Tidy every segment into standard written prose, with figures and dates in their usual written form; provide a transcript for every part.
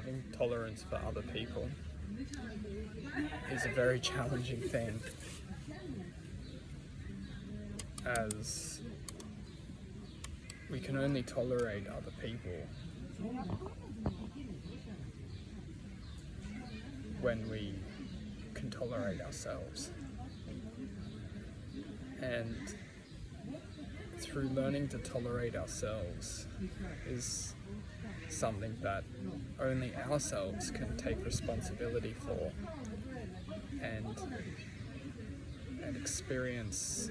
having tolerance for other people is a very challenging thing, as we can only tolerate other people when we can tolerate ourselves. And through learning to tolerate ourselves is something that only ourselves can take responsibility for and experience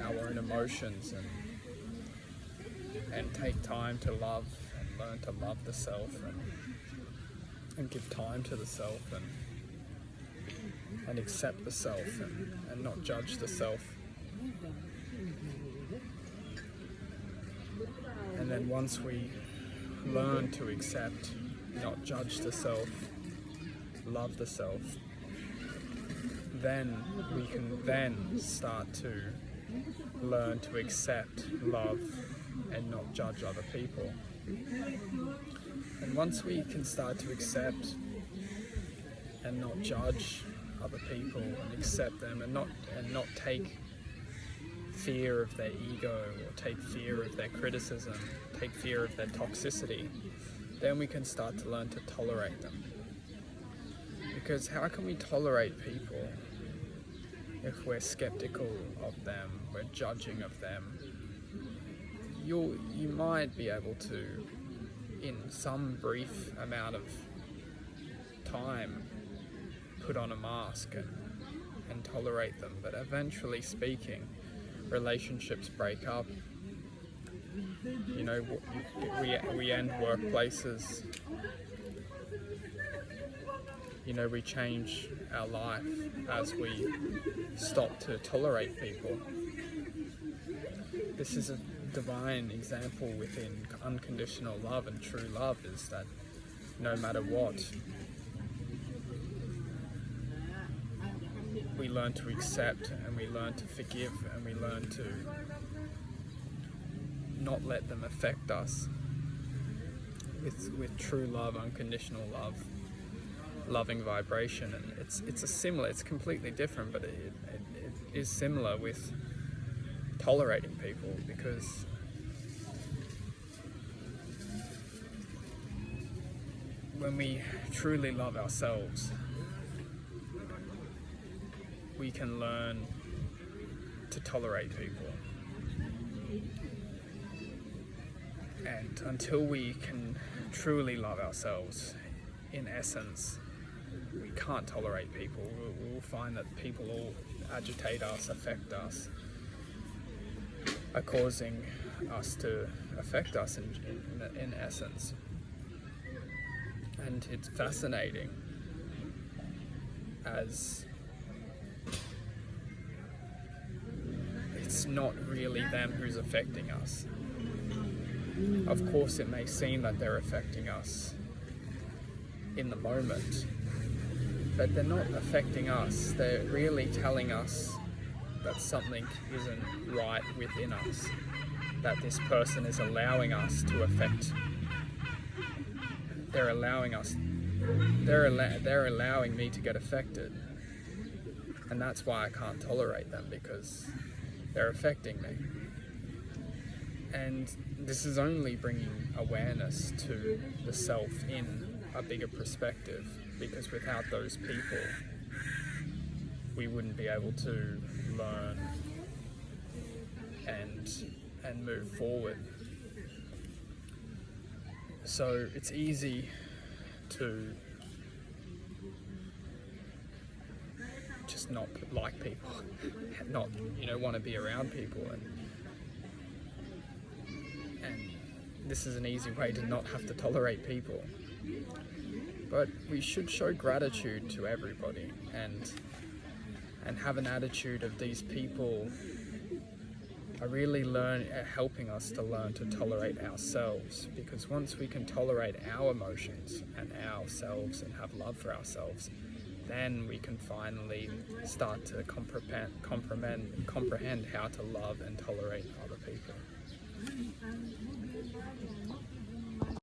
our own emotions and take time to love and learn to love the self and give time to the self and accept the self and not judge the self. And then once we learn to accept, not judge the self, love the self, then we can then start to learn to accept, love, and not judge other people. And once we can start to accept and not judge other people and accept them and not take fear of their ego or take fear of their criticism, take fear of their toxicity, then we can start to learn to tolerate them. Because how can we tolerate people if we're skeptical of them, we're judging of them? You might be able to, in some brief amount of time, put on a mask and tolerate them, but eventually speaking, relationships break up. You know, we end workplaces. You know, we change our life as we stop to tolerate people. This is a divine example within unconditional love and true love, is that no matter what, we learn to accept and we learn to forgive and we learn to not let them affect us with true love, unconditional love, loving vibration. And it's completely different, but it is similar with tolerating people, because when we truly love ourselves, we can learn to tolerate people. And until we can truly love ourselves, in essence, we can't tolerate people. We'll find that people all agitate us, affect us, are causing us to affect us in essence. And it's fascinating, as it's not really them who's affecting us. Of course, it may seem that they're affecting us in the moment, but they're not affecting us. They're really telling us that something isn't right within us, that this person is allowing us to affect. They're allowing me to get affected, and that's why I can't tolerate them, because they're affecting me. And this is only bringing awareness to the self in a bigger perspective, because without those people, we wouldn't be able to learn and move forward. So it's easy to just not like people, not want to be around people, and this is an easy way to not have to tolerate people. But we should show gratitude to everybody and have an attitude of these people are really helping us to learn to tolerate ourselves, because once we can tolerate our emotions and ourselves and have love for ourselves, then we can finally start to comprehend how to love and tolerate other people.